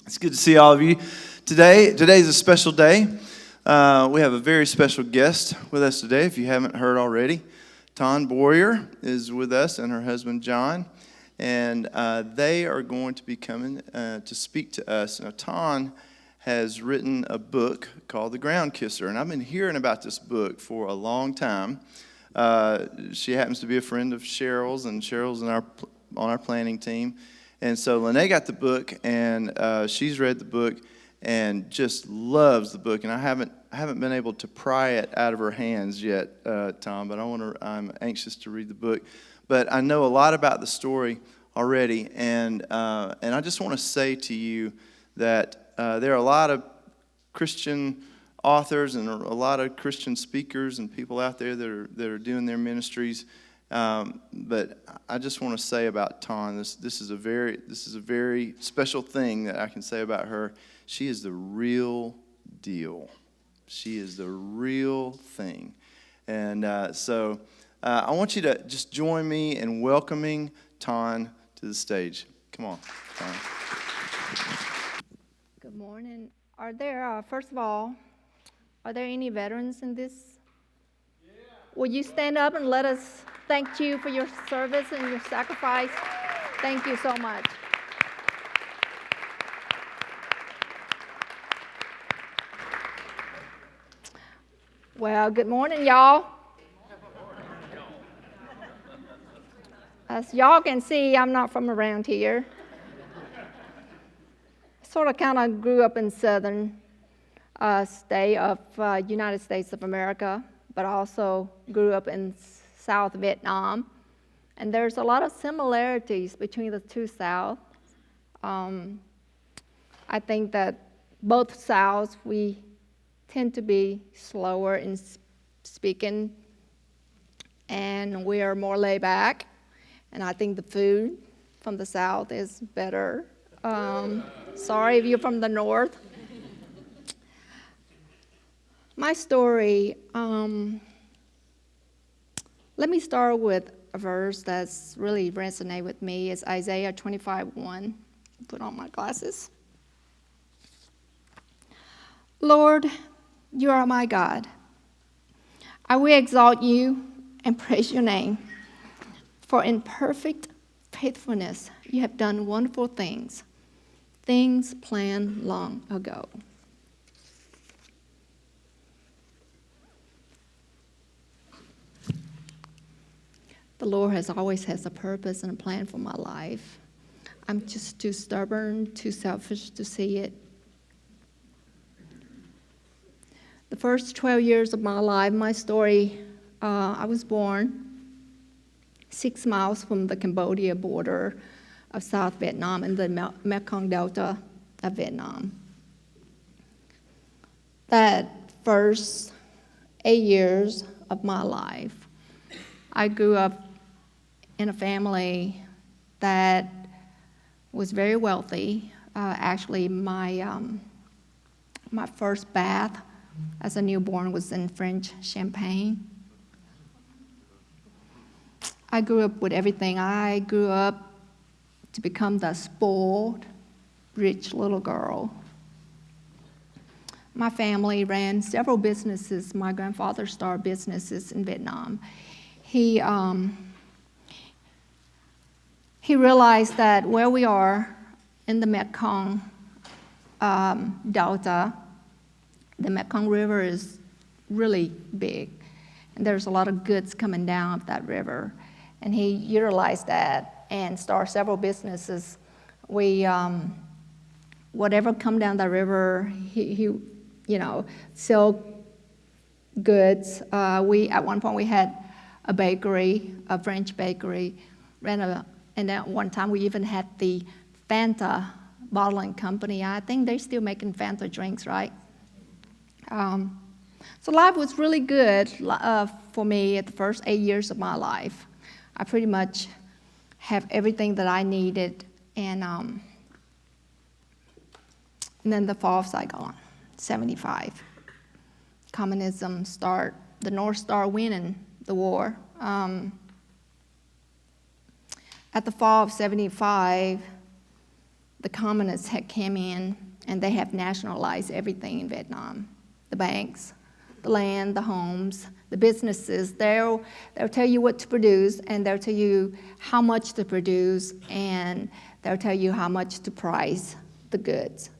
It's good to see all of you today. Today's a special day. We have a very special guest with us today. If you haven't heard already, Ton Boyer is with us and her husband John, and they are going to be coming to speak to us. Now, Ton has written a book called The Ground Kisser, and I've been hearing about this book for a long time. She happens to be a friend of Cheryl's, and Cheryl's on our planning team. And so Lene got the book, and she's read the book and just loves the book. And I haven't been able to pry it out of her hands yet, Tom. But I'm anxious to read the book. But I know a lot about the story already, and I just want to say to you that there are a lot of Christian authors and a lot of Christian speakers and people out there that are doing their ministries. But I just want to say about Ton, this is a very special thing that I can say about her. She is the real deal. She is the real thing. And so I want you to just join me in welcoming Ton to the stage. Come on, Ton. Good morning. Are there, first of all, are there any veterans in this? Yeah. Will you stand up and let us thank you for your service and your sacrifice? Thank you so much. Well, good morning, y'all. As y'all can see, I'm not from around here. Sort of kind of grew up in southern state of United States of America, but also grew up in South Vietnam. And there's a lot of similarities between the two Souths. I think that both Souths, we tend to be slower in speaking, and we are more laid back. And I think the food from the South is better. Sorry if you're from the North. My story, let me start with a verse that's really resonated with me. It's Isaiah 25:1. Put on my glasses. Lord, you are my God. I will exalt you and praise your name. For in perfect faithfulness you have done wonderful things, things planned long ago. The Lord always has a purpose and a plan for my life. I'm just too stubborn, too selfish to see it. The first 12 years of my life, my story, I was born 6 miles from the Cambodia border of South Vietnam in the Mekong Delta of Vietnam. That first 8 years of my life, I grew up in a family that was very wealthy. Actually, my first bath as a newborn was in French Champagne. I grew up with everything. I grew up to become the spoiled, rich little girl. My family ran several businesses. My grandfather started businesses in Vietnam. He realized that where we are in the Mekong Delta, the Mekong River is really big, and there's a lot of goods coming down up that river. And he utilized that and started several businesses. We, whatever come down the river, he sell goods. At one point we had a bakery, a French bakery, and at one time we even had the Fanta bottling company. I think they're still making Fanta drinks, right? So life was really good for me at the first 8 years of my life. I pretty much have everything that I needed, and then the fall of Saigon, 75. Communism the North started winning the war. At the fall of 75, the communists had come in and they have nationalized everything in Vietnam. The banks, the land, the homes, the businesses. They'll tell you what to produce, and they'll tell you how much to produce, and they'll tell you how much to price the goods.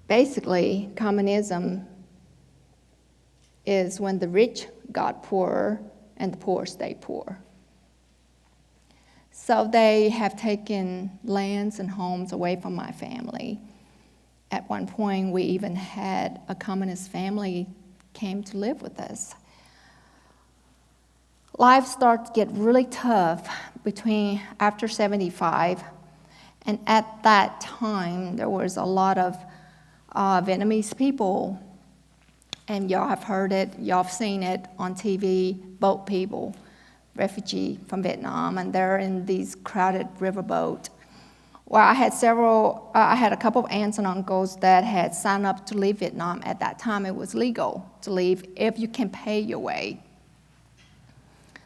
Basically, communism is when the rich got poorer and the poor stayed poor. So they have taken lands and homes away from my family. At one point, we even had a communist family came to live with us. Life started to get really tough after 75, and at that time, there was a lot of Vietnamese people, and y'all have heard it, y'all have seen it on TV, boat people, refugee from Vietnam, and they're in these crowded riverboat. Well, I had a couple of aunts and uncles that had signed up to leave Vietnam. At that time, it was legal to leave if you can pay your way.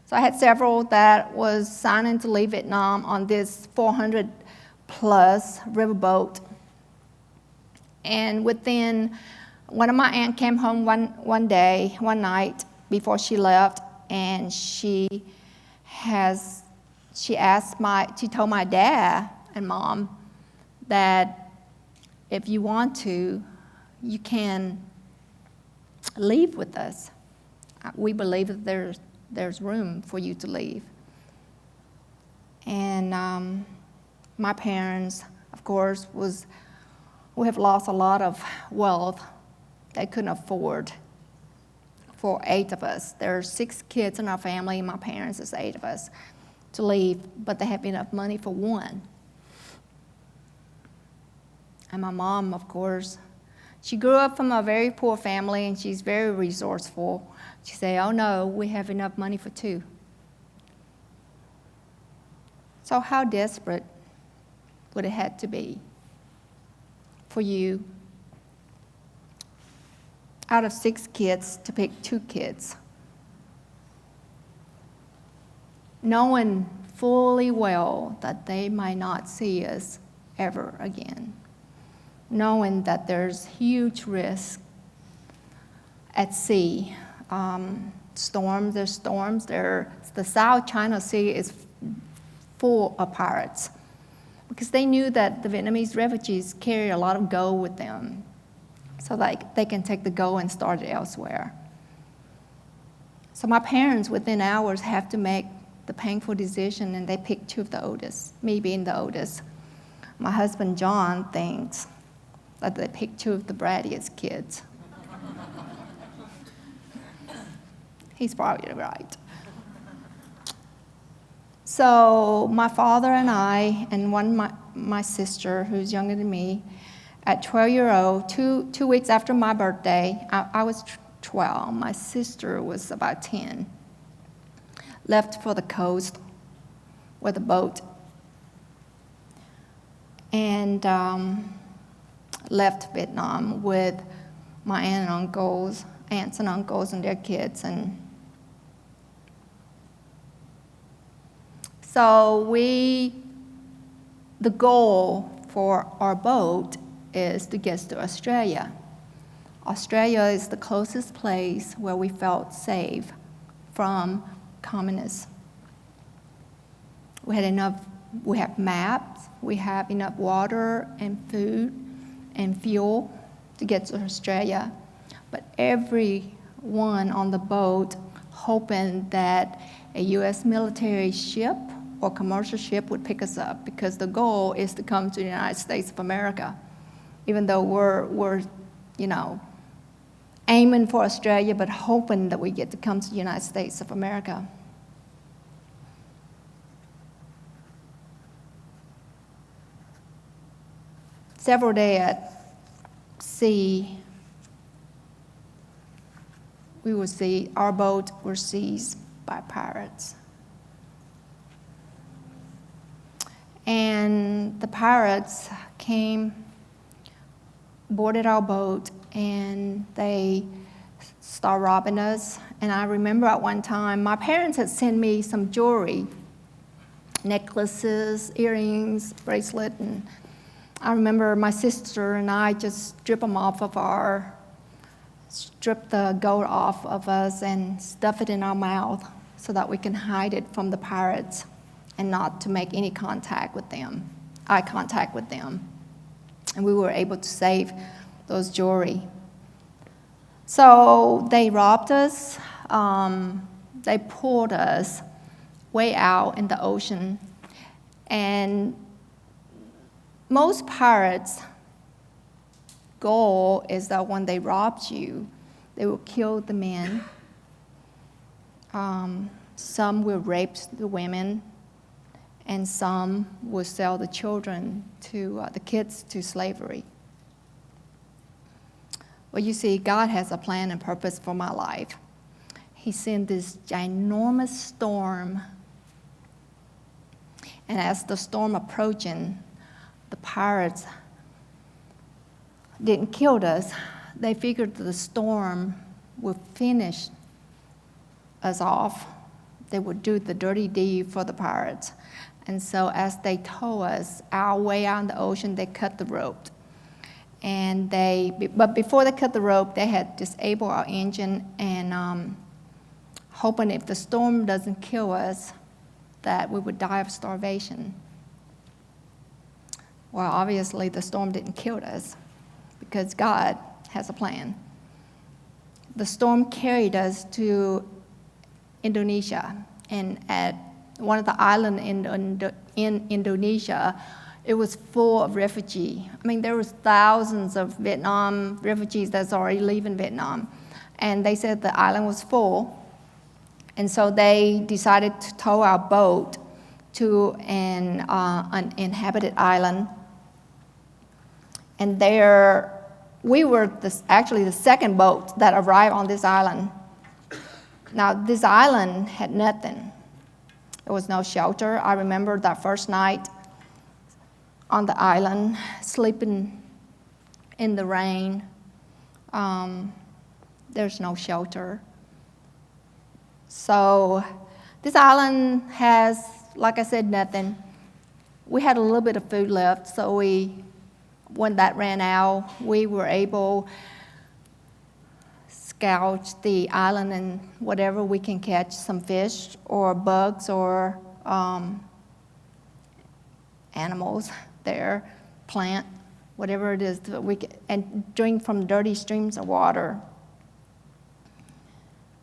So I had several that was signing to leave Vietnam on this 400 plus riverboat. And one of my aunts came home one night before she left, and she told my dad and mom that if you want to, you can leave with us. We believe that there's room for you to leave. And my parents, of course, we have lost a lot of wealth they couldn't afford for 8 of us. There are 6 kids in our family, my parents is 8 of us, to leave, but they have enough money for 1. And my mom, of course, she grew up from a very poor family, and she's very resourceful. She said, oh no, we have enough money for 2. So how desperate would it have to be for you, out of 6 kids, to pick 2 kids, knowing fully well that they might not see us ever again, knowing that there's huge risk at sea. There's storms. The South China Sea is full of pirates, because they knew that the Vietnamese refugees carry a lot of gold with them, so they can take the gold and start it elsewhere. So my parents, within hours, have to make the painful decision, and they picked 2 of the oldest, me being the oldest. My husband, John, thinks that they picked 2 of the brattiest kids. He's probably right. So my father and I, and my sister, who's younger than me, at 12-year-old, 2 weeks after my birthday, I was 12. My sister was about 10. Left for the coast with a boat, and left Vietnam with my aunts and uncles and their kids. And so the goal for our boat is to get to Australia. Australia is the closest place where we felt safe from communists. We have maps, we have enough water and food and fuel to get to Australia. But everyone on the boat hoping that a U.S. military ship or commercial ship would pick us up, because the goal is to come to the United States of America, even though we're aiming for Australia, but hoping that we get to come to the United States of America. Several days at sea, our boat was seized by pirates. And the pirates boarded our boat, and they started robbing us. And I remember at one time, my parents had sent me some jewelry necklaces, earrings, bracelet, and I remember my sister and I just strip the gold off of us and stuff it in our mouth so that we can hide it from the pirates and not to make any eye contact with them. And we were able to save those jewelry. So they robbed us. They pulled us way out in the ocean. And most pirates' goal is that when they robbed you, they will kill the men. Some will rape the women, and some will sell the kids to slavery. Well, you see, God has a plan and purpose for my life. He sent this ginormous storm, and as the storm approaching, the pirates didn't kill us. They figured the storm would finish us off. They would do the dirty deed for the pirates. And so as they tow us our way out in the ocean, they cut the rope. But before they cut the rope, they had disabled our engine and hoping if the storm doesn't kill us, that we would die of starvation. Well, obviously the storm didn't kill us because God has a plan. The storm carried us to Indonesia, and at one of the islands in Indonesia, it was full of refugees. I mean, there was thousands of Vietnam refugees that's already leaving Vietnam. And they said the island was full. And so they decided to tow our boat to an uninhabited island. And there, we were actually the second boat that arrived on this island. Now, this island had nothing. There was no shelter. I remember that first night on the island, sleeping in the rain. There's no shelter. So this island has, like I said, nothing. We had a little bit of food left, so when that ran out, we were able scout the island and whatever we can catch, some fish or bugs or animals there, plant, whatever it is that and drink from dirty streams of water.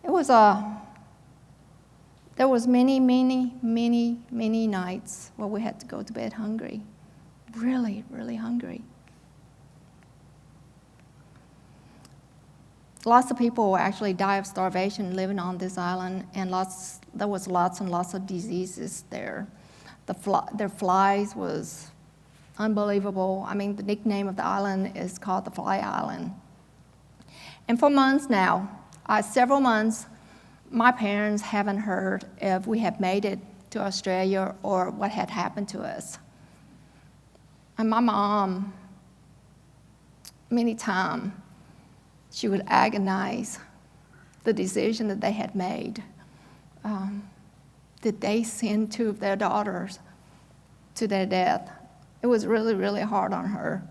There was many nights where we had to go to bed hungry, really, really hungry. Lots of people actually die of starvation living on this island, and there was lots and lots of diseases there. Their flies was unbelievable. I mean, the nickname of the island is called the Fly Island. And for months now, several months, my parents haven't heard if we had made it to Australia or what had happened to us. And my mom, many times, she would agonize the decision that they had made. Did they send two of their daughters to their death? It was really, really hard on her.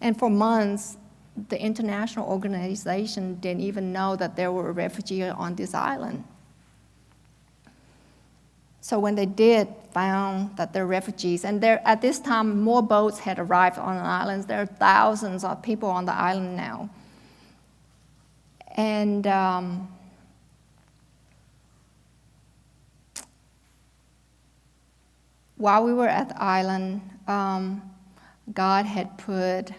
And for months, the international organization didn't even know that there were refugees on this island. So when they did found that there were refugees, and at this time, more boats had arrived on the islands. There are thousands of people on the island now. And while we were at the island, God had put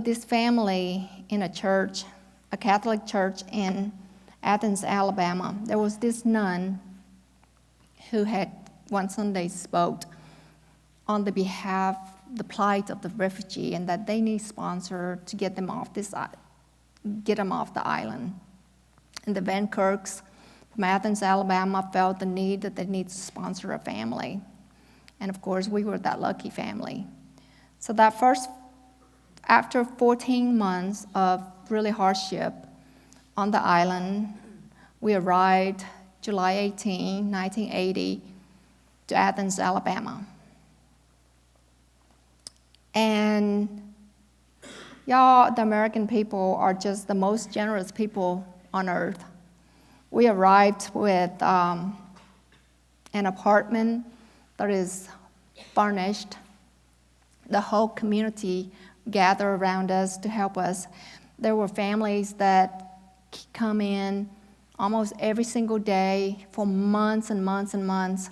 this family in a church, a Catholic church in Athens, Alabama. There was this nun who had one Sunday spoke on the behalf, the plight of the refugee, and that they need sponsor to get them off the island. And the Van Kirks from Athens, Alabama felt the need that they need to sponsor a family. And of course, we were that lucky family. So after 14 months of really hardship on the island, we arrived July 18, 1980, to Athens, Alabama. And y'all, the American people are just the most generous people on earth. We arrived with an apartment that is furnished. The whole community gathered around us to help us. There were families that come in almost every single day for months and months and months.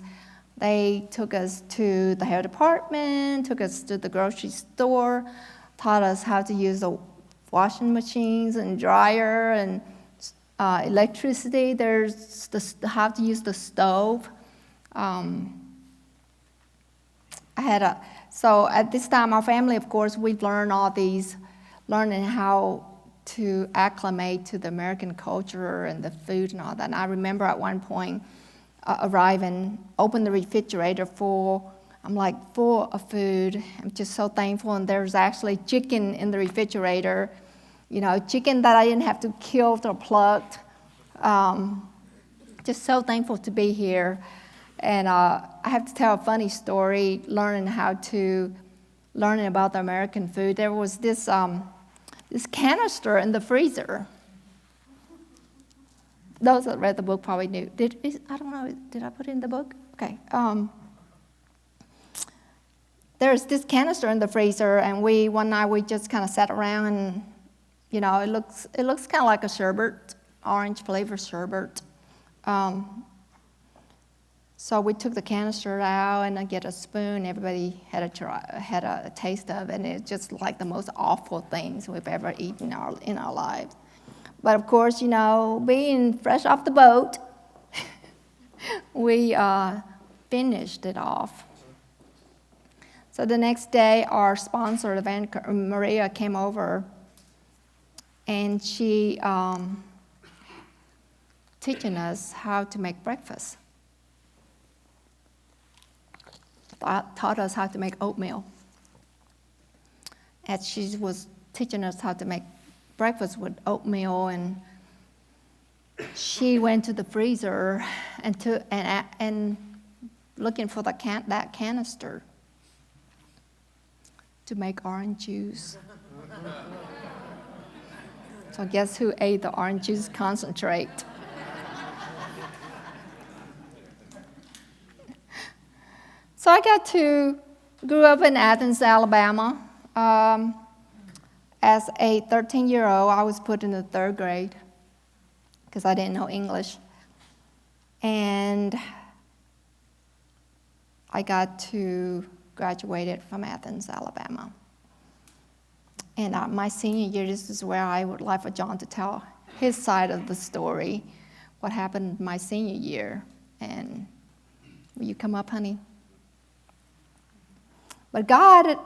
They took us to the hair department, took us to the grocery store, taught us how to use the washing machines and dryer and electricity. There's how to use the stove. So at this time, our family, of course, we've learned all these, learning how to acclimate to the American culture and the food and all that. And I remember at one point arriving, opened the refrigerator full. I'm like full of food. I'm just so thankful. And there's actually chicken in the refrigerator, chicken that I didn't have to kill or plucked. Just so thankful to be here. And I have to tell a funny story, learning about the American food. There was this canister in the freezer. Those that read the book probably knew. I don't know, did I put it in the book? Okay. There's this canister in the freezer, and one night we just kind of sat around, and it looks kind of like a sherbet, orange flavor sherbet. So we took the canister out, and I get a spoon. Everybody had a taste of it, and it's just like the most awful things we've ever eaten in our lives. But of course, being fresh off the boat, we finished it off. So the next day, our sponsor, Maria, came over, and she teaching us how to make breakfast. Taught us how to make oatmeal. And she was teaching us how to make breakfast with oatmeal, and she went to the freezer and looking for that canister to make orange juice. So guess who ate the orange juice concentrate? So I grew up in Athens, Alabama. As a 13-year-old, I was put in the 3rd grade because I didn't know English. And I got to graduated from Athens, Alabama. And my senior year, this is where I would like for John to tell his side of the story, what happened my senior year. And will you come up, honey? But God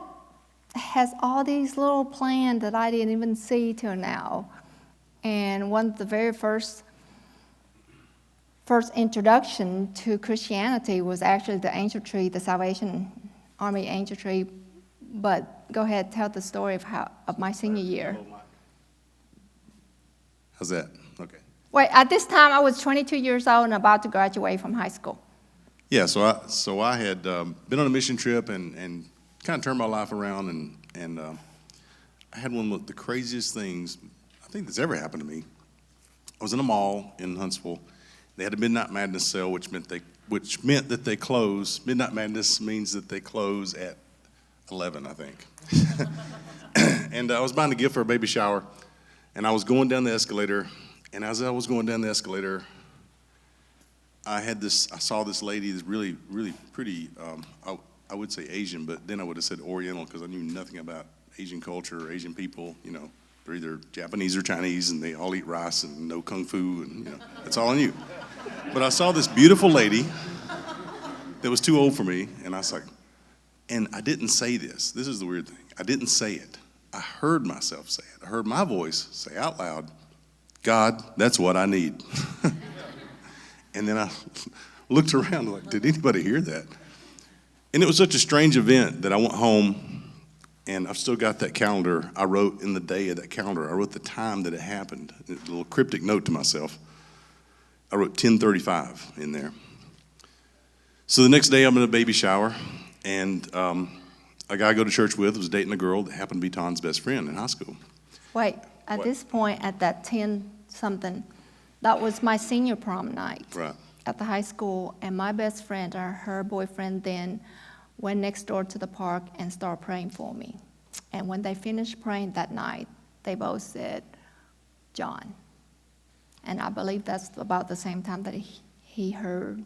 has all these little plans that I didn't even see till now. And one of the very first introduction to Christianity was actually the angel tree, the Salvation Army angel tree. But go ahead, tell the story of my senior year. How's that? Okay. Wait, at this time I was 22 years old and about to graduate from high school. Yeah, so I had been on a mission trip and kind of turned my life around, and I had one of the craziest things I think that's ever happened to me. I was in a mall in Huntsville. They had a Midnight Madness sale, which meant that they close. Midnight Madness means that they close at 11, I think. And I was buying a gift for a baby shower, and I was going down the escalator, and as I was going down the escalator, I saw this lady that's really, really pretty, I would say Asian, but then I would have said Oriental because I knew nothing about Asian culture or Asian people. They're either Japanese or Chinese, and they all eat rice and no kung fu, and that's all I knew. But I saw this beautiful lady that was too old for me, and I was like, and I didn't say this. This is the weird thing. I didn't say it. I heard myself say it. I heard my voice say out loud, God, that's what I need. And then I looked around like, did anybody hear that? And it was such a strange event that I went home, and I've still got that calendar. I wrote in the day of that calendar, I wrote the time that it happened, a little cryptic note to myself. I wrote 10:35 in there. So the next day I'm in a baby shower, and a guy I go to church with was dating a girl that happened to be Ton's best friend in high school. Wait, at What? this point, at that 10-something, that was my senior prom night. Right. At the high school, and my best friend, or her boyfriend then, went next door to the park and started praying for me. And when they finished praying that night, they both said, John. And I believe that's about the same time that he heard.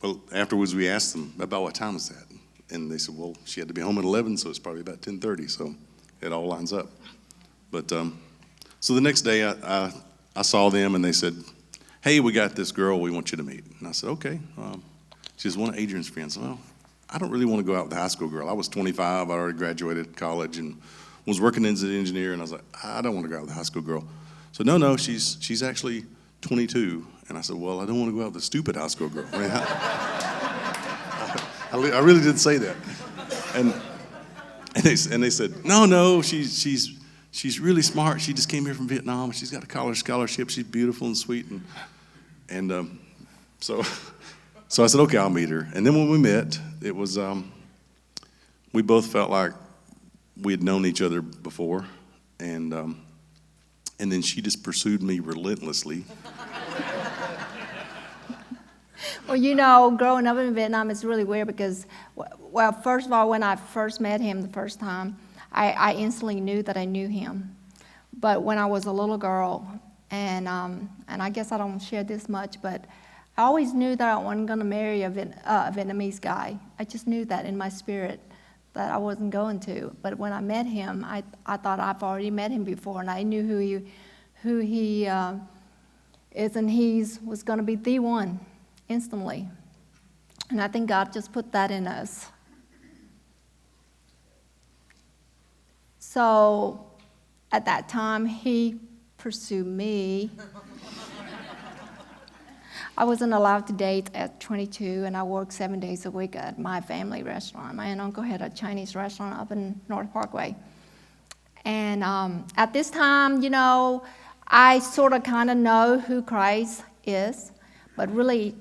Well, afterwards we asked them about what time was that, and they said, well, she had to be home at 11, so it's probably about 10:30. So it all lines up. But so the next day I saw them, and they said, hey, we got this girl we want you to meet. And I said, okay. She's one of Adrian's friends. Well, I don't really want to go out with the high school girl. I was 25. I already graduated college and was working as an engineer. And I was like, I don't want to go out with the high school girl. So no, she's actually 22. And I said, well, I don't want to go out with the stupid high school girl. I mean, I really did say that. And they said, no, she's really smart. She just came here from Vietnam. She's got a college scholarship. She's beautiful and sweet. And so I said, okay, I'll meet her. And then when we met, it was, we both felt like we had known each other before. And then she just pursued me relentlessly. Well, growing up in Vietnam is really weird because, well, first of all, when I first met him the first time, I instantly knew that I knew him. But when I was a little girl, and I guess I don't share this much, but I always knew that I wasn't going to marry a Vietnamese guy. I just knew that in my spirit that I wasn't going to. But when I met him, I thought I've already met him before, and I knew who he is, and he was going to be the one instantly. And I think God just put that in us. So at that time, he pursued me. I wasn't allowed to date at 22, and I worked 7 days a week at my family restaurant. My aunt and uncle had a Chinese restaurant up in North Parkway. And at this time, I sort of kind of know who Christ is, but really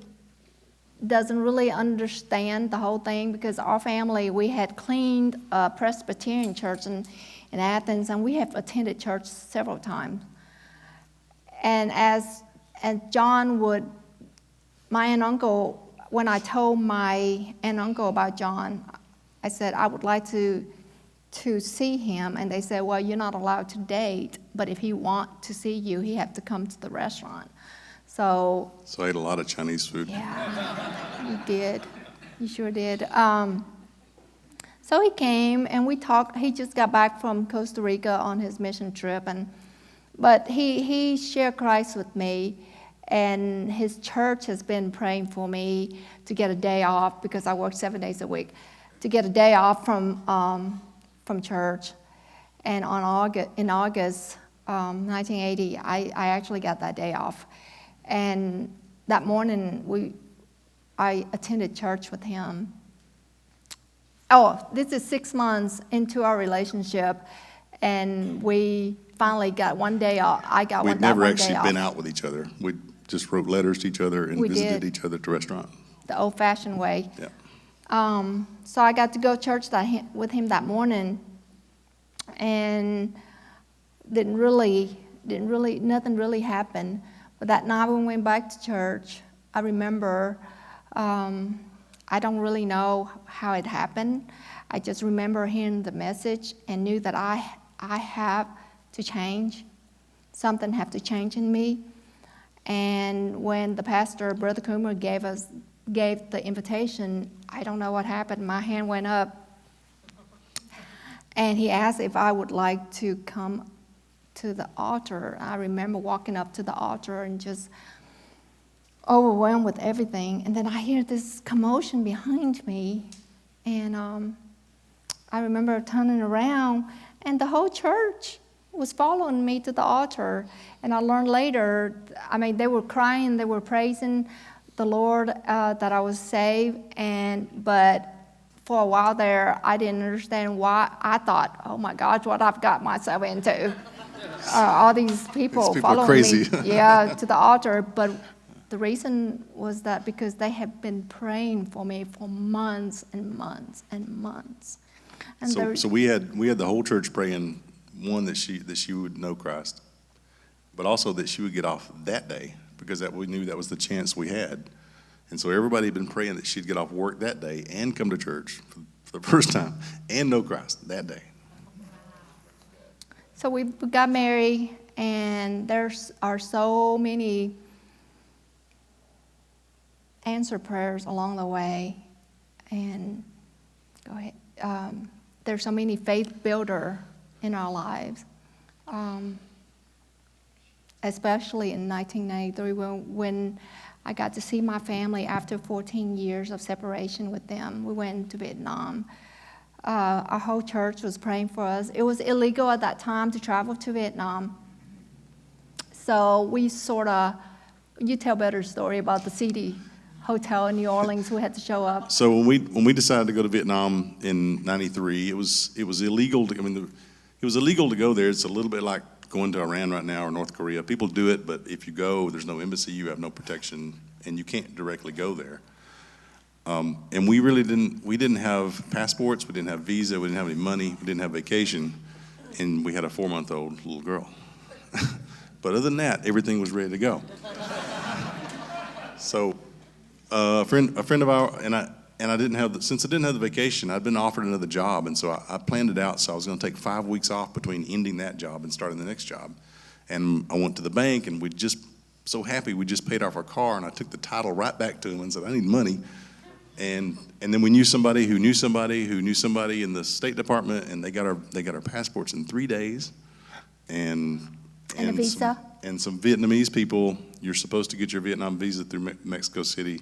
doesn't really understand the whole thing because our family, we had cleaned a Presbyterian church in Athens, and we have attended church several times. And John would, my aunt and uncle, when I told my aunt and uncle about John, I said, I would like to see him. And they said, well, you're not allowed to date, but if he wants to see you, he have to come to the restaurant. So I ate a lot of Chinese food. Yeah, you did. You sure did. So he came and we talked. He just got back from Costa Rica on his mission trip, but he shared Christ with me, and his church has been praying for me to get a day off because I work 7 days a week, to get a day off from church. And in August 1980, I actually got that day off. And that morning, I attended church with him. Oh, this is 6 months into our relationship, and we finally got one day off. We'd never actually been out with each other. We just wrote letters to each other and visited each other at the restaurant. The old-fashioned way. Yeah. So I got to go to church with him that morning, and nothing really happened. But that night when we went back to church, I remember, I don't really know how it happened. I just remember hearing the message and knew that I have to change. Something have to change in me. And when the pastor, Brother Coomer, gave the invitation, I don't know what happened. My hand went up. And he asked if I would like to come to the altar. I remember walking up to the altar and just overwhelmed with everything. And then I hear this commotion behind me, and I remember turning around, and the whole church was following me to the altar. And I learned later, they were crying, they were praising the Lord that I was saved, but for a while there, I didn't understand why. I thought, oh my gosh, what I've got myself into. All these people are following crazy. me, to the altar. But The reason was that because they had been praying for me for months and months and months. And So we had the whole church praying, one, that she would know Christ, but also that she would get off that day, because we knew that was the chance we had. And so everybody had been praying that she'd get off work that day and come to church for the first time and know Christ that day. So we got married, and there are so many answered prayers along the way. And go ahead. There's so many faith builder in our lives, especially in 1993 when I got to see my family after 14 years of separation with them. We went to Vietnam. Our whole church was praying for us. It was illegal at that time to travel to Vietnam. So we you tell better story about the CD hotel in New Orleans. We had to show up. So when we decided to go to Vietnam in '93, it was illegal. It was illegal to go there. It's a little bit like going to Iran right now or North Korea. People do it, but if you go, there's no embassy, you have no protection, and you can't directly go there. And we really didn't have passports, we didn't have visa, we didn't have any money, we didn't have vacation, and we had a 4-month-old little girl. But other than that, everything was ready to go. So a friend of ours, and I didn't have since I didn't have the vacation, I'd been offered another job, and so I planned it out. So I was going to take 5 weeks off between ending that job and starting the next job. And I went to the bank, and we just so happy we just paid off our car, and I took the title right back to him and said, I need money. And then we knew somebody who knew somebody who knew somebody in the State Department, and they got our passports in 3 days, and a visa. Some Vietnamese people. You're supposed to get your Vietnam visa through Mexico City,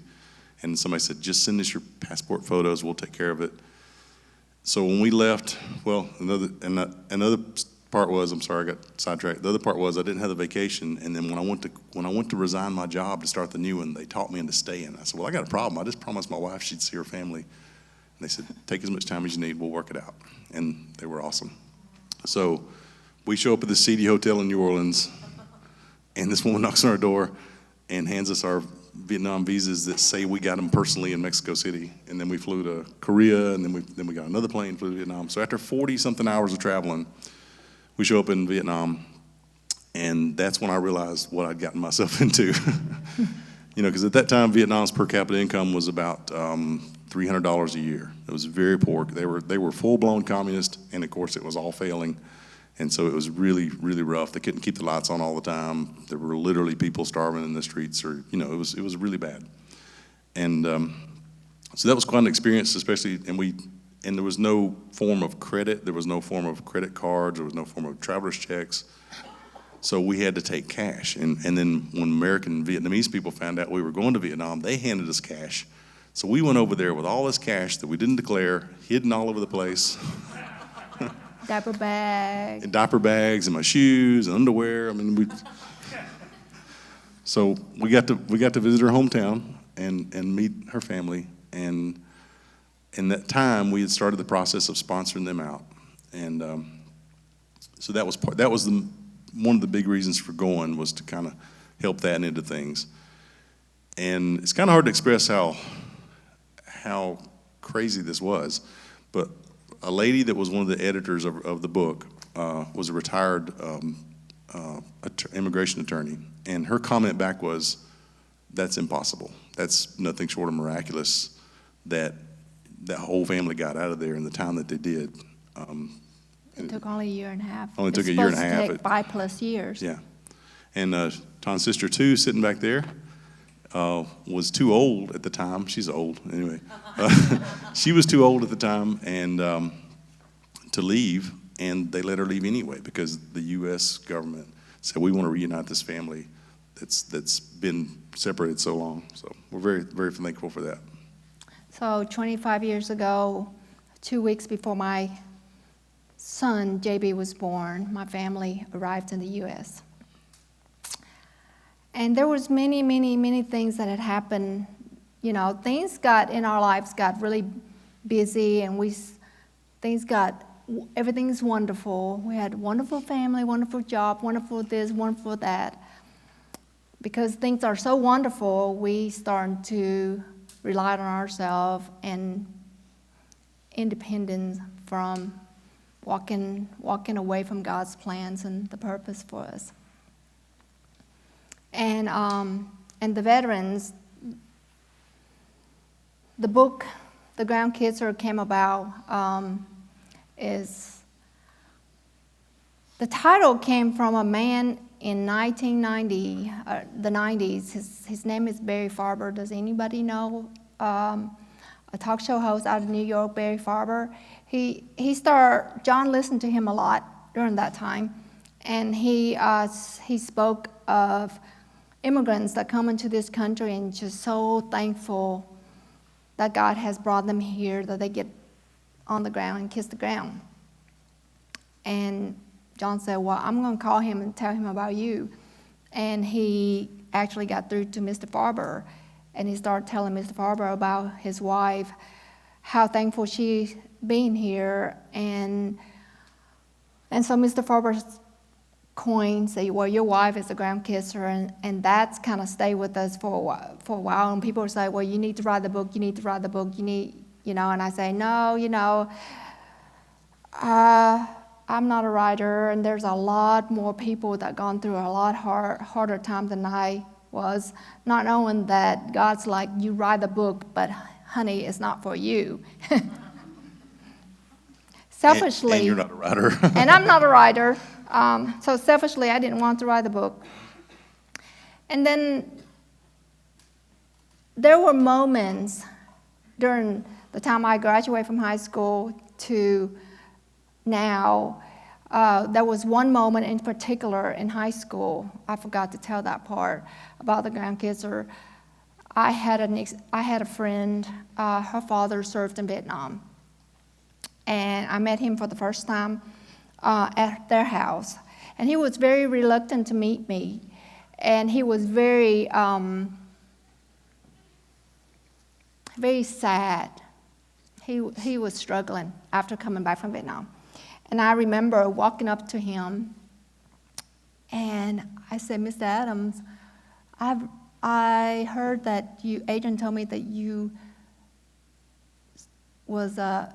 and somebody said, just send us your passport photos, we'll take care of it. So when we left, well, another part was, I'm sorry, I got sidetracked. The other part was I didn't have the vacation, and then when I went to resign my job to start the new one, they talked me into staying. I said, well, I got a problem. I just promised my wife she'd see her family. And they said, take as much time as you need, we'll work it out. And they were awesome. So we show up at the CD Hotel in New Orleans, and this woman knocks on our door and hands us our Vietnam visas that say we got them personally in Mexico City. And then we flew to Korea, and then we got another plane, flew to Vietnam. So after 40-something hours of traveling, we show up in Vietnam, and that's when I realized what I'd gotten myself into. Because at that time, Vietnam's per capita income was about $300 a year. It was very poor. They were full-blown communist, and of course, it was all failing. And so it was really, really rough. They couldn't keep the lights on all the time. There were literally people starving in the streets, it was really bad. And so that was quite an experience, especially, and there was no form of credit. There was no form of credit cards. There was no form of traveler's checks. So we had to take cash. And then when American Vietnamese people found out we were going to Vietnam, they handed us cash. So we went over there with all this cash that we didn't declare, hidden all over the place. Diaper bags. And diaper bags and my shoes and underwear. So we got to visit her hometown and meet her family. And in that time, we had started the process of sponsoring them out. And so that was one of the big reasons for going, was to kind of help that into things. And it's kind of hard to express how crazy this was, but a lady that was one of the editors of the book was a retired immigration attorney, and her comment back was, that's impossible. That's nothing short of miraculous that whole family got out of there in the time that they did. It took only a year and a half. Only took a year and a half. It took 5+ years. Yeah. And Ton's sister, too, sitting back there, was too old at the time. She's old, anyway. She was too old at the time and to leave, and they let her leave anyway because the U.S. government said, we want to reunite this family that's been separated so long. So we're very, very thankful for that. So 25 years ago, 2 weeks before my son, JB, was born, my family arrived in the U.S. And there was many, many, many things that had happened. Things in our lives got really busy, and everything's wonderful. We had a wonderful family, wonderful job, wonderful this, wonderful that. because things are so wonderful, we start to rely on ourselves and independence from walking away from God's plans and the purpose for us. And the veterans, the book, The Ground Kisser, came about is, the title came from a man in 1990, the 90s. His name is Barry Farber. Does anybody know a talk show host out of New York, Barry Farber? John listened to him a lot during that time, and he spoke of immigrants that come into this country and just so thankful that God has brought them here, that they get on the ground and kiss the ground. And John said, well, I'm going to call him and tell him about you. And he actually got through to Mr. Farber, and he started telling Mr. Farber about his wife, how thankful she's being here. And so Mr. Farber's coin say, well, your wife is a ground kisser, and that's kind of stayed with us for a while. And people say, well, you need to write the book, you need to write the book, and I say, no, I'm not a writer, and there's a lot more people that gone through a lot harder time than I was, not knowing that God's like, you write the book, but honey, it's not for you. Selfishly. And you're not a writer. And I'm not a writer. So selfishly, I didn't want to write the book. And then there were moments during the time I graduated from high school to now. There was one moment in particular in high school. I forgot to tell that part about the ground kisser. I had a friend. Her father served in Vietnam, and I met him for the first time at their house. And he was very reluctant to meet me, and he was very, very sad. He was struggling after coming back from Vietnam. And I remember walking up to him, and I said, Mr. Adams, I heard that Adrian told me that you was a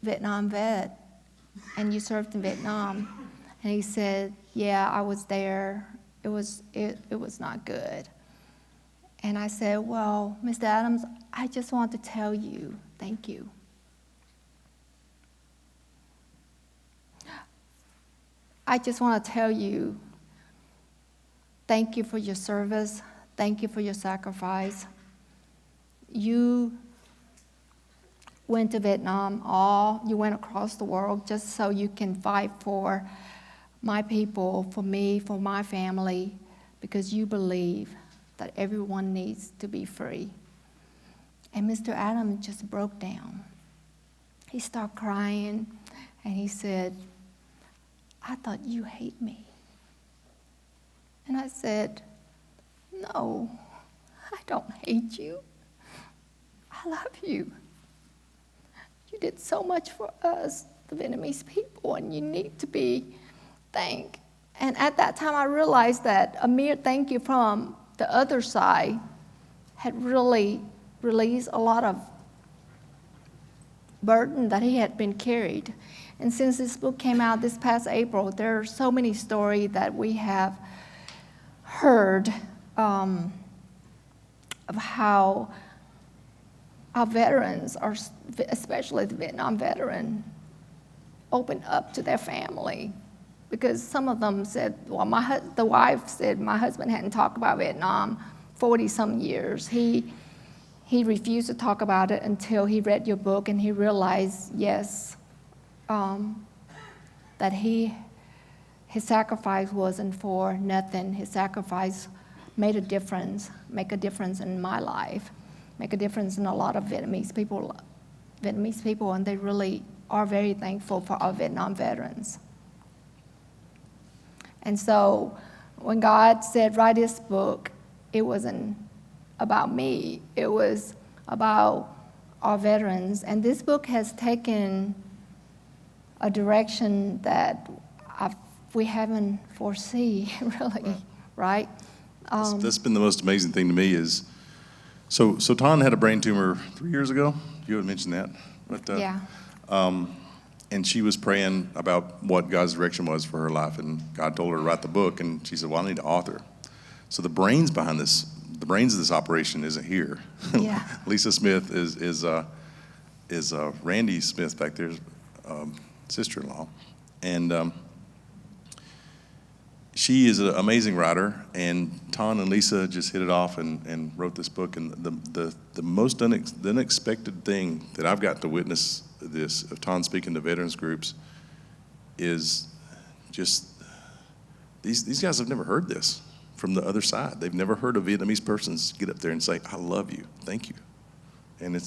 Vietnam vet, and you served in Vietnam. And he said, yeah, I was there. It was not good. And I said, well, Mr. Adams, I just want to tell you, thank you. I just want to tell you, thank you for your service. Thank you for your sacrifice. You went to Vietnam, you went across the world just so you can fight for my people, for me, for my family, because you believe that everyone needs to be free. And Mr. Adams just broke down. He started crying, and he said, I thought you hate me. And I said, no, I don't hate you. I love you. You did so much for us, the Vietnamese people, and you need to be thanked. And at that time, I realized that a mere thank you from the other side had really released a lot of burden that he had been carried. And since this book came out this past April, there are so many stories that we have heard of how our veterans, especially the Vietnam veteran, opened up to their family. Because some of them said, well, the wife said, my husband hadn't talked about Vietnam 40-some years. He refused to talk about it until he read your book, and he realized, yes, that his sacrifice wasn't for nothing. His sacrifice made a difference, make a difference in my life, make a difference in a lot of Vietnamese people, and they really are very thankful for our Vietnam veterans. And so when God said, write this book, it wasn't about me. It was about our veterans. And this book has taken a direction that we haven't foreseen, really, right? That's been the most amazing thing to me is, so Ton had a brain tumor 3 years ago. You had mentioned that. But, Yeah. and she was praying about what God's direction was for her life, and God told her to write the book, and she said, well, I need to author. So the brains behind this, the brains of this operation isn't here. Yeah. Lisa Smith is Randy Smith back there's sister-in-law, and she is an amazing writer, and Ton and Lisa just hit it off and wrote this book. And the most the unexpected thing that I've got to witness this of Ton speaking to veterans groups is just these guys have never heard this from the other side. They've never heard a Vietnamese person get up there and say, I love you, thank you. And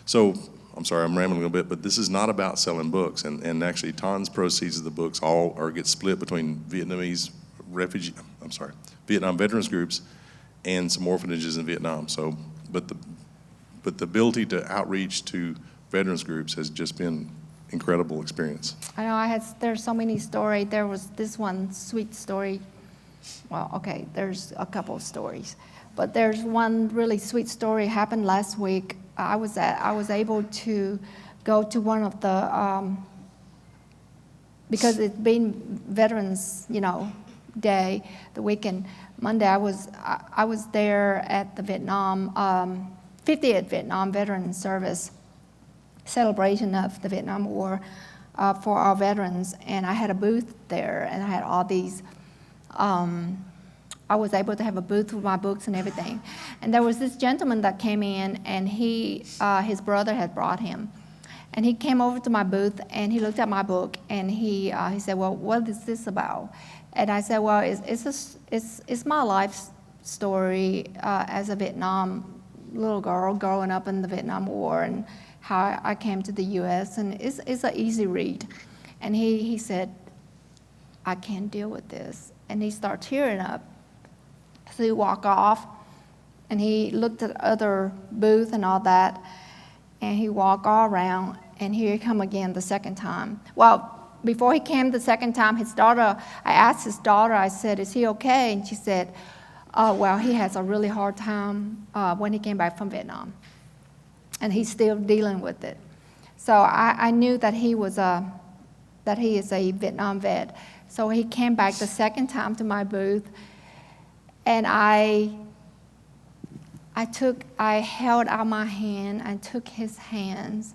so I'm sorry, I'm rambling a little bit, but this is not about selling books. And actually, Ton's proceeds of the books get split between Vietnam veterans groups and some orphanages in Vietnam. So, but the ability to outreach to veterans groups has just been incredible experience. I know there's so many stories. There was this one sweet story. Well, okay, there's a couple of stories, but there's one really sweet story happened last week. I was able to go to one of the because it's been Veterans, Day, the weekend. Monday, I was there at the 50th Vietnam Veteran Service celebration of the Vietnam War for our veterans, and I had a booth there, and I had all these. I was able to have a booth with my books and everything, and there was this gentleman that came in, and his brother had brought him, and he came over to my booth, and he looked at my book, and he said, "Well, what is this about?" And I said, "Well, it's my life story as a Vietnam little girl growing up in the Vietnam War, and how I came to the U.S., and it's an easy read." And he said, "I can't deal with this," and he started tearing up. So he walked off, and he looked at other booth and all that, and he walked all around, and here he come again the second time. Well, before he came the second time, I asked his daughter, I said, "Is he okay?" And she said, "Well, he has a really hard time when he came back from Vietnam, and he's still dealing with it." So I knew that he is a Vietnam vet. So he came back the second time to my booth, and I held out my hand, I took his hands,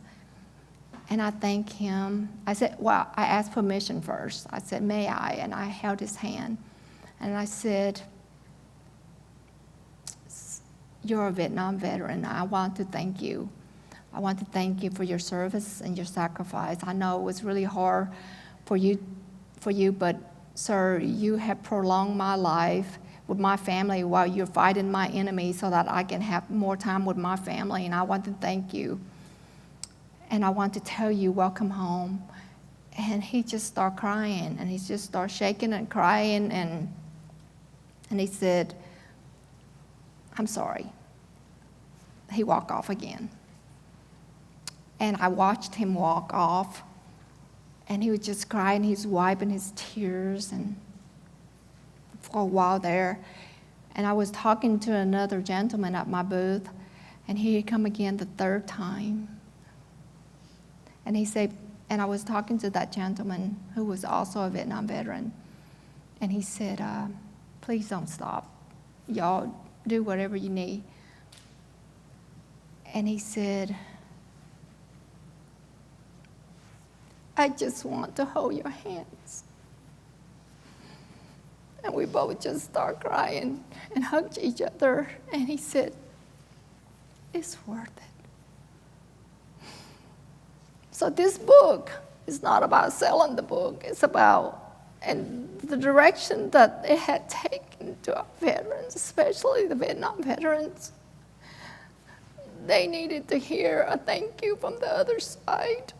and I thanked him. I said, well, I asked permission first. I said, "May I?" And I held his hand, and I said, "You're a Vietnam veteran. I want to thank you. I want to thank you for your service and your sacrifice. I know it was really hard for you, but sir, you have prolonged my life with my family while you're fighting my enemy so that I can have more time with my family, and I want to thank you. And I want to tell you, welcome home." And he just started crying, and he just started shaking and crying, and he said, "I'm sorry." He walked off again. And I watched him walk off, and he was just crying. He was wiping his tears and for a while there. And I was talking to another gentleman at my booth, and he had come again the third time. And he said, and I was talking to that gentleman who was also a Vietnam veteran, and he said, "Please don't stop. Y'all do whatever you need." And he said, "I just want to hold your hands." And we both just started crying and hugged each other. And he said, "It's worth it." So this book is not about selling the book. It's about, and the direction that it had taken to our veterans, especially the Vietnam veterans. They needed to hear a thank you from the other side.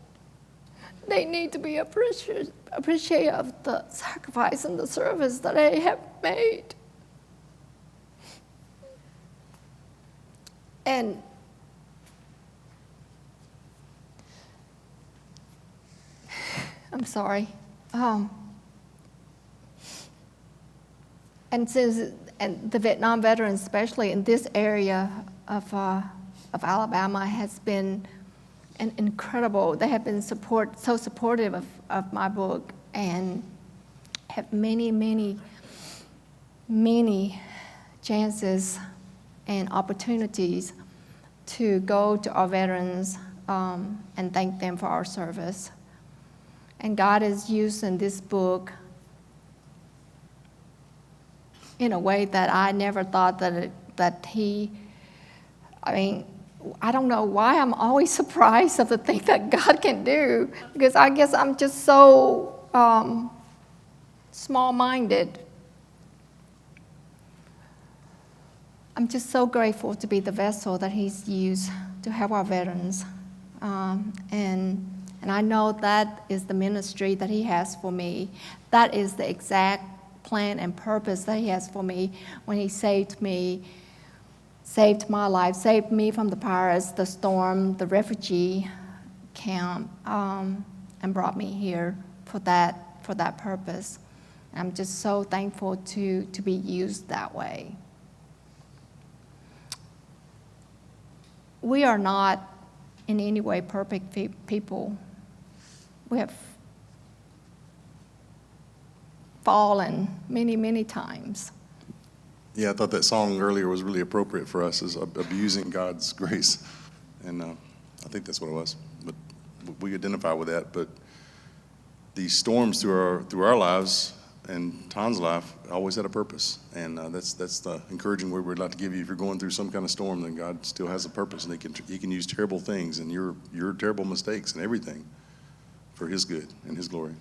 They need to be appreciative of the sacrifice and the service that they have made. And I'm sorry. And since and the Vietnam veterans, especially in this area of Alabama, has been an incredible. They have been so supportive of my book, and have many chances and opportunities to go to our veterans and thank them for our service. And God is using this book in a way that I never thought that He. I mean, I don't know why I'm always surprised of the things that God can do, because I guess I'm just so small-minded. I'm just so grateful to be the vessel that He's used to help our veterans. And I know that is the ministry that He has for me. That is the exact plan and purpose that He has for me when He saved me, saved my life, saved me from the pirates, the storm, the refugee camp, and brought me here for that purpose. I'm just so thankful to be used that way. We are not in any way perfect people. We have fallen many times. Yeah, I thought that song earlier was really appropriate for us, as abusing God's grace. And I think that's what it was. But we identify with that. But these storms through our lives and Ton's life always had a purpose. And that's the encouraging word we'd like to give you. If you're going through some kind of storm, then God still has a purpose. And He can use terrible things and your terrible mistakes and everything for His good and His glory.